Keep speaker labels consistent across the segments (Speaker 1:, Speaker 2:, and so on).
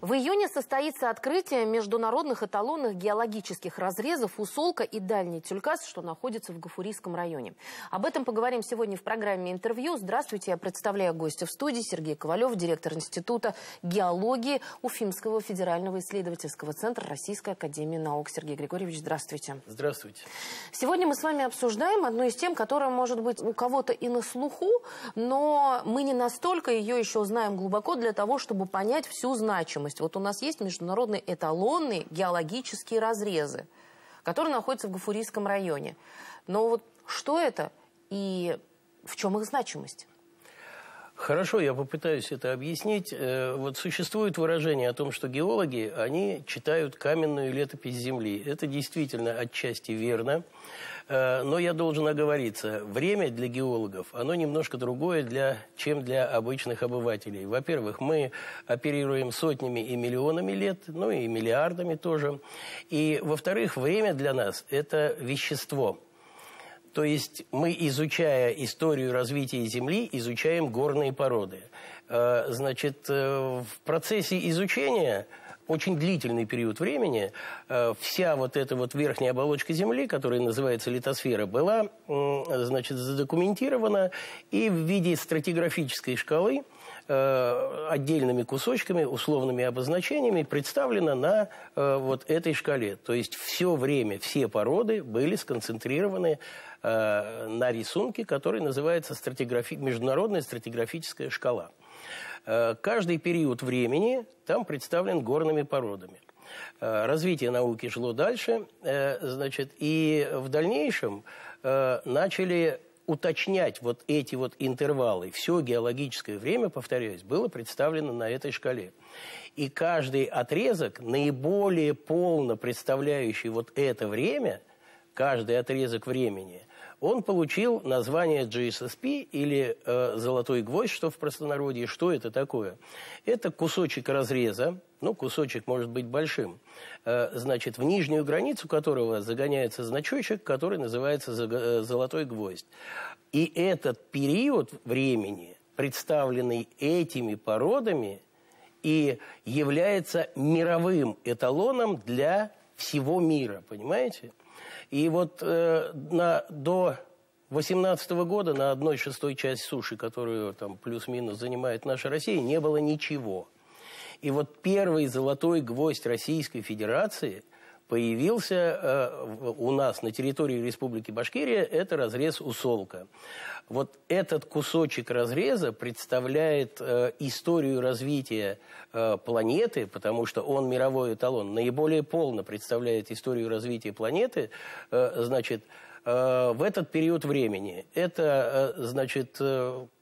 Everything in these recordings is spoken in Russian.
Speaker 1: В июне состоится открытие международных эталонных геологических разрезов Усолка и Дальний Тюлькас, что находится в Гафурийском районе. Об этом поговорим сегодня в программе «Интервью». Здравствуйте, я представляю гостя в студии. Сергей Ковалев, директор Института геологии Уфимского федерального исследовательского центра Российской академии наук. Сергей Григорьевич, здравствуйте.
Speaker 2: Здравствуйте.
Speaker 1: Сегодня мы с вами обсуждаем одну из тем, которая может быть у кого-то и на слуху, но мы не настолько ее еще знаем глубоко для того, чтобы понять всю значимость. Вот у нас есть международные эталонные геологические разрезы, которые находятся в Гафурийском районе. Но вот что это и в чем их значимость?
Speaker 2: Хорошо, я попытаюсь это объяснить. Вот существует выражение о том, что геологи, они читают каменную летопись Земли. Это действительно отчасти верно. Но я должен оговориться. Время для геологов, оно немножко другое, чем для обычных обывателей. Во-первых, мы оперируем сотнями и миллионами лет, ну и миллиардами тоже. И, во-вторых, время для нас – это вещество. То есть мы, изучая историю развития Земли, изучаем горные породы. Значит, в процессе изучения, очень длительный период времени, вся вот эта вот верхняя оболочка Земли, которая называется литосфера, была, значит, задокументирована и в виде стратиграфической шкалы отдельными кусочками, условными обозначениями представлена на вот этой шкале. То есть все время, все породы были сконцентрированы на рисунке, который называется международная стратиграфическая шкала. Каждый период времени там представлен горными породами. Развитие науки шло дальше, значит, и в дальнейшем начали уточнять вот эти вот интервалы. Все геологическое время, повторяюсь, было представлено на этой шкале. И каждый отрезок, наиболее полно представляющий вот это время, каждый отрезок времени, он получил название GSSP или «золотой гвоздь», что в простонародье. Что это такое? Это кусочек разреза, ну, кусочек может быть большим, значит, в нижнюю границу которого загоняется значочек, который называется «золотой гвоздь». И этот период времени, представленный этими породами, и является мировым эталоном для всего мира, понимаете? И вот до 2018 года на 1/6 часть суши, которую там плюс-минус занимает наша Россия, не было ничего. И вот первый золотой гвоздь Российской Федерации появился у нас на территории Республики Башкирия, это разрез Усолка. Вот этот кусочек разреза представляет историю развития планеты, потому что он мировой эталон, наиболее полно представляет историю развития планеты, значит, в этот период времени. Это, значит,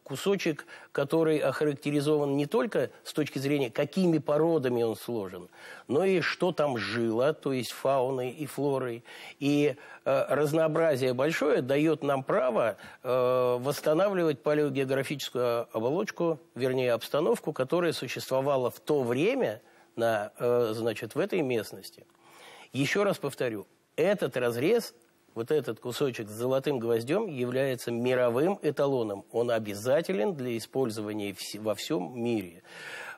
Speaker 2: кусочек, который охарактеризован не только с точки зрения, какими породами он сложен, но и что там жило, то есть фауной и флорой. И разнообразие большое дает нам право восстанавливать палеогеографическую оболочку, вернее, обстановку, которая существовала в то время значит, в этой местности. Еще раз повторю, этот разрез, вот этот кусочек с золотым гвоздем является мировым эталоном. Он обязателен для использования во всем мире.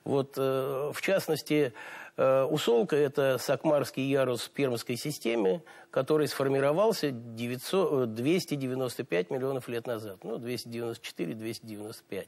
Speaker 2: Вот, в частности, Усолка – это сакмарский ярус в Пермской системе, который сформировался 295 миллионов лет назад. Ну, 294-295.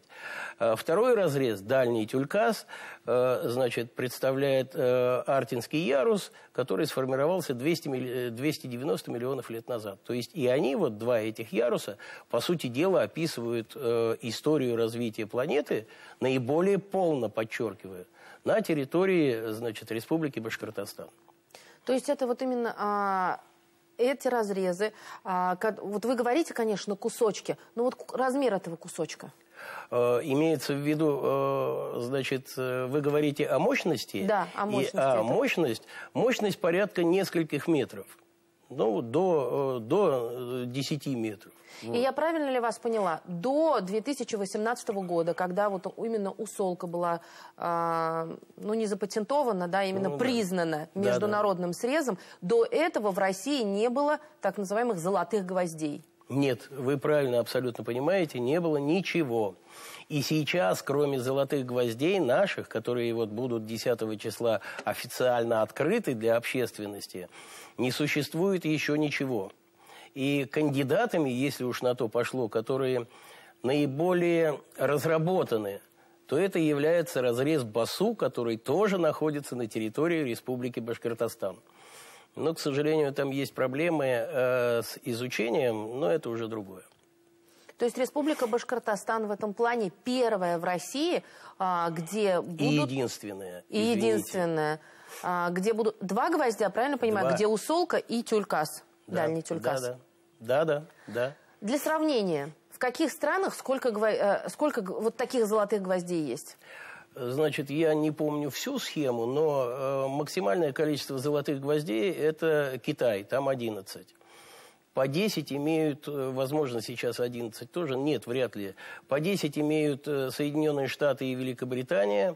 Speaker 2: Второй разрез, Дальний Тюлькас, значит, представляет Артинский ярус, который сформировался 290 миллионов лет назад. То есть и они, вот два этих яруса, по сути дела, описывают историю развития планеты, наиболее полно подчеркиваю, на территории, значит, Республики Башкортостан.
Speaker 1: То есть это вот именно эти разрезы, вот вы говорите, конечно, кусочки, но вот размер этого кусочка?
Speaker 2: Имеется в виду, значит, вы говорите о мощности?
Speaker 1: Да, о мощности.
Speaker 2: Мощность порядка нескольких метров. Ну, до 10 метров.
Speaker 1: И я правильно ли вас поняла? До 2018 года, когда вот именно Усолка была, ну, не запатентована, да, именно признана международным срезом, до этого в России не было так называемых золотых гвоздей.
Speaker 2: Нет, вы правильно абсолютно понимаете, не было ничего. И сейчас, кроме золотых гвоздей наших, которые вот будут 10 числа официально открыты для общественности, не существует еще ничего. И кандидатами, если уж на то пошло, которые наиболее разработаны, то это является разрез БАСУ, который тоже находится на территории Республики Башкортостан. Но, к сожалению, там есть проблемы с изучением, но это уже другое.
Speaker 1: То есть Республика Башкортостан в этом плане первая в России, где будут...
Speaker 2: И единственная.
Speaker 1: И единственная. Где будут 2 гвоздя, правильно понимаю? 2. Где Усолка и Тюлькас. Да, дальний Тюлькас.
Speaker 2: Да.
Speaker 1: Для сравнения, в каких странах сколько вот таких золотых гвоздей есть?
Speaker 2: Значит, я не помню всю схему, но максимальное количество золотых гвоздей – это Китай, там 11. По 10 имеют, возможно, сейчас 11 тоже, нет, вряд ли. По 10 имеют Соединенные Штаты и Великобритания.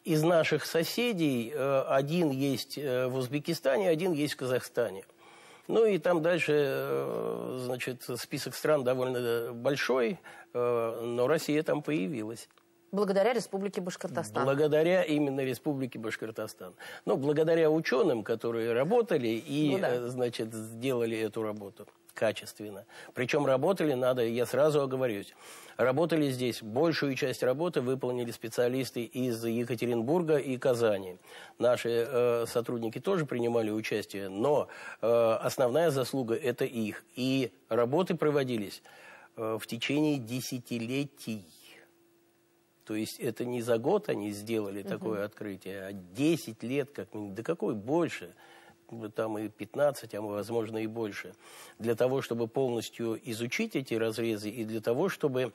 Speaker 2: Из наших соседей один есть в Узбекистане, один есть в Казахстане. Ну и там дальше, значит, список стран довольно большой, но Россия там появилась.
Speaker 1: Благодаря Республике Башкортостан.
Speaker 2: Благодаря именно Республике Башкортостан. Ну, благодаря ученым, которые работали и, значит, сделали эту работу качественно. Причем работали, я сразу оговорюсь, работали здесь, большую часть работы выполнили специалисты из Екатеринбурга и Казани. Наши сотрудники тоже принимали участие, но основная заслуга – это их. И работы проводились в течение десятилетий. То есть это не за год они сделали такое открытие, а 10 лет, как минимум, да какой больше, там и 15, а возможно и больше, для того, чтобы полностью изучить эти разрезы и для того, чтобы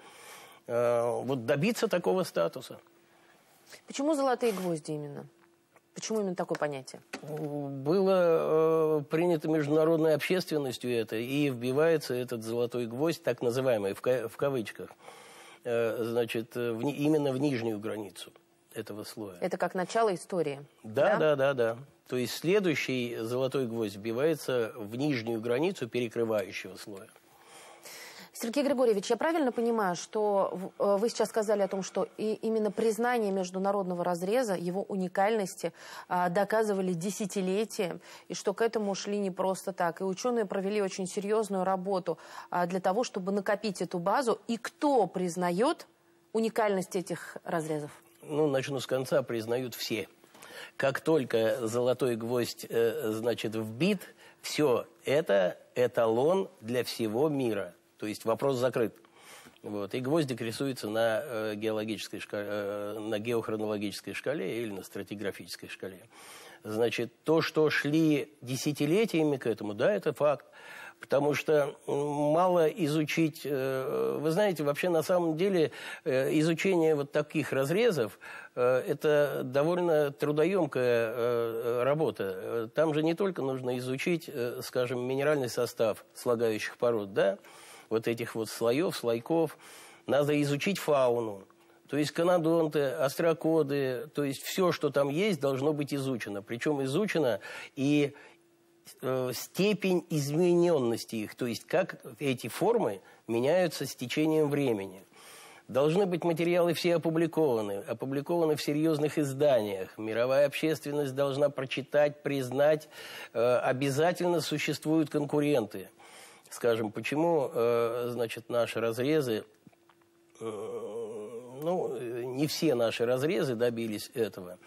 Speaker 2: вот добиться такого статуса.
Speaker 1: Почему золотые гвозди именно? Почему именно такое понятие?
Speaker 2: Было принято международной общественностью это, и вбивается этот золотой гвоздь, так называемый, в кавычках, значит, именно в нижнюю границу этого слоя.
Speaker 1: Это как начало истории.
Speaker 2: Да. То есть следующий золотой гвоздь вбивается в нижнюю границу перекрывающего слоя.
Speaker 1: Сергей Григорьевич, я правильно понимаю, что вы сейчас сказали о том, что именно признание международного разреза, его уникальности доказывали десятилетия, и что к этому шли не просто так. И ученые провели очень серьезную работу для того, чтобы накопить эту базу. И кто признает уникальность этих разрезов?
Speaker 2: Ну, начну с конца, признают все. Как только золотой гвоздь, значит, вбит, все это эталон для всего мира. То есть вопрос закрыт. Вот. И гвоздик рисуется на геологической шкале, на геохронологической шкале или на стратиграфической шкале. Значит, то, что шли десятилетиями к этому, да, это факт. Потому что мало изучить... Вы знаете, вообще на самом деле изучение вот таких разрезов это довольно трудоемкая работа. Там же не только нужно изучить, скажем, минеральный состав слагающих пород, да, вот этих вот слоев, слойков. Надо изучить фауну. То есть канодонты, острокоды, то есть все, что там есть, должно быть изучено. Причем изучено и степень измененности их, то есть как эти формы меняются с течением времени. Должны быть материалы все опубликованы в серьезных изданиях. Мировая общественность должна прочитать, признать. Обязательно существуют конкуренты. Скажем, почему, значит, наши разрезы, ну, не все наши разрезы добились этого.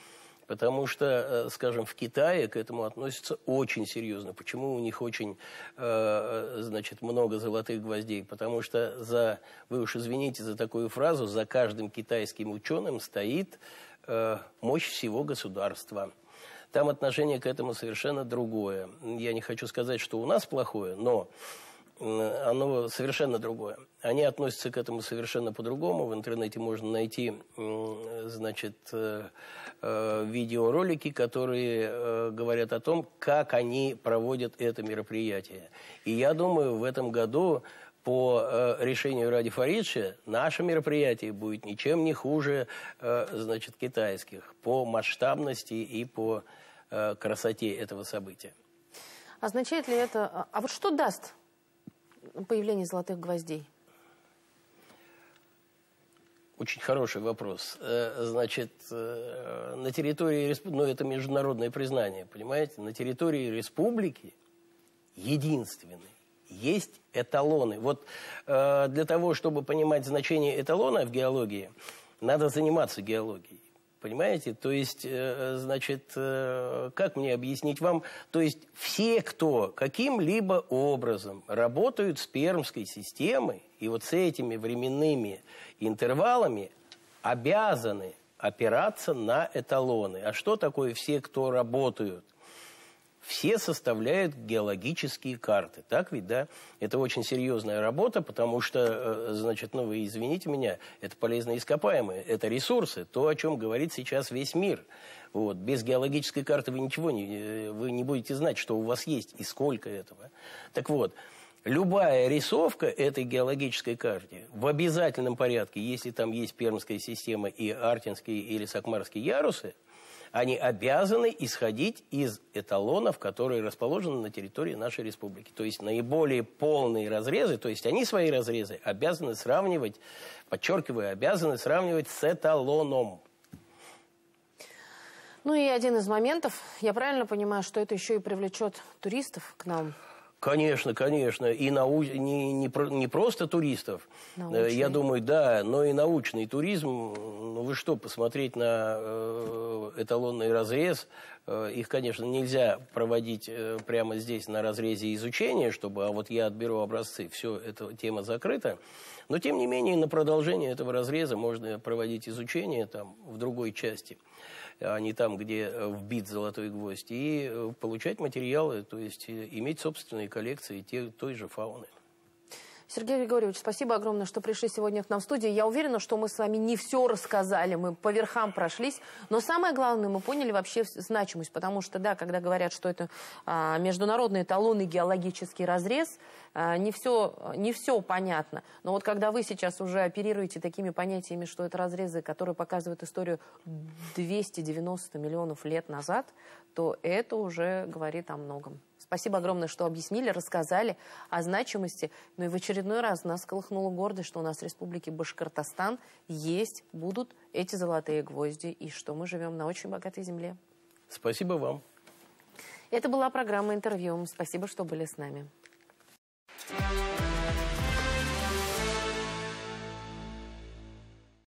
Speaker 2: Потому что, скажем, в Китае к этому относятся очень серьезно. Почему у них очень, значит, много золотых гвоздей? Потому что вы уж извините за такую фразу, за каждым китайским ученым стоит мощь всего государства. Там отношение к этому совершенно другое. Я не хочу сказать, что у нас плохое, но оно совершенно другое. Они относятся к этому совершенно по-другому. В интернете можно найти, значит, видеоролики, которые говорят о том, как они проводят это мероприятие. И я думаю, в этом году по решению Ради Фаридши наше мероприятие будет ничем не хуже, значит, китайских по масштабности и по красоте этого события.
Speaker 1: Означает ли это... А вот что даст появления золотых гвоздей?
Speaker 2: Очень хороший вопрос. Значит, на территории, ну, это международное признание, понимаете, на территории республики единственной есть эталоны. Вот для того, чтобы понимать значение эталона в геологии, надо заниматься геологией. Понимаете? То есть, значит, как мне объяснить вам? То есть, все, кто каким-либо образом работают с пермской системой, и вот с этими временными интервалами обязаны опираться на эталоны. А что такое все, кто работают? Все составляют геологические карты. Так ведь, да? Это очень серьезная работа, потому что, значит, ну вы извините меня, это полезные ископаемые, это ресурсы, то, о чем говорит сейчас весь мир. Вот. Без геологической карты вы ничего не будете знать, что у вас есть и сколько этого. Так вот, любая рисовка этой геологической карты в обязательном порядке, если там есть Пермская система и Артинские или Сакмарские ярусы, они обязаны исходить из эталонов, которые расположены на территории нашей республики. То есть наиболее полные разрезы, то есть они свои разрезы обязаны сравнивать, подчеркиваю, обязаны сравнивать с эталоном.
Speaker 1: Ну и один из моментов, я правильно понимаю, что это еще и привлечет туристов к нам?
Speaker 2: Конечно, конечно. И не просто туристов,
Speaker 1: Научный.
Speaker 2: Я думаю, да, но и научный туризм. Ну вы что, посмотреть на эталонный разрез, их, конечно, нельзя проводить прямо здесь на разрезе изучения, чтобы, а вот я отберу образцы, все, эта тема закрыта. Но, тем не менее, на продолжение этого разреза можно проводить изучение там, в другой части, а не там, где вбит золотой гвоздь, и получать материалы, то есть иметь собственные коллекции той же фауны.
Speaker 1: Сергей Григорьевич, спасибо огромное, что пришли сегодня к нам в студию. Я уверена, что мы с вами не все рассказали, мы по верхам прошлись, но самое главное, мы поняли вообще значимость, потому что, да, когда говорят, что это международный эталонный геологический разрез, не все понятно. Но вот когда вы сейчас уже оперируете такими понятиями, что это разрезы, которые показывают историю 290 миллионов лет назад, то это уже говорит о многом. Спасибо огромное, что объяснили, рассказали о значимости. Ну и в очередной раз нас колыхнула гордость, что у нас в республике Башкортостан будут эти золотые гвозди, и что мы живем на очень богатой земле.
Speaker 2: Спасибо вам.
Speaker 1: Это была программа «Интервью». Спасибо, что были с нами.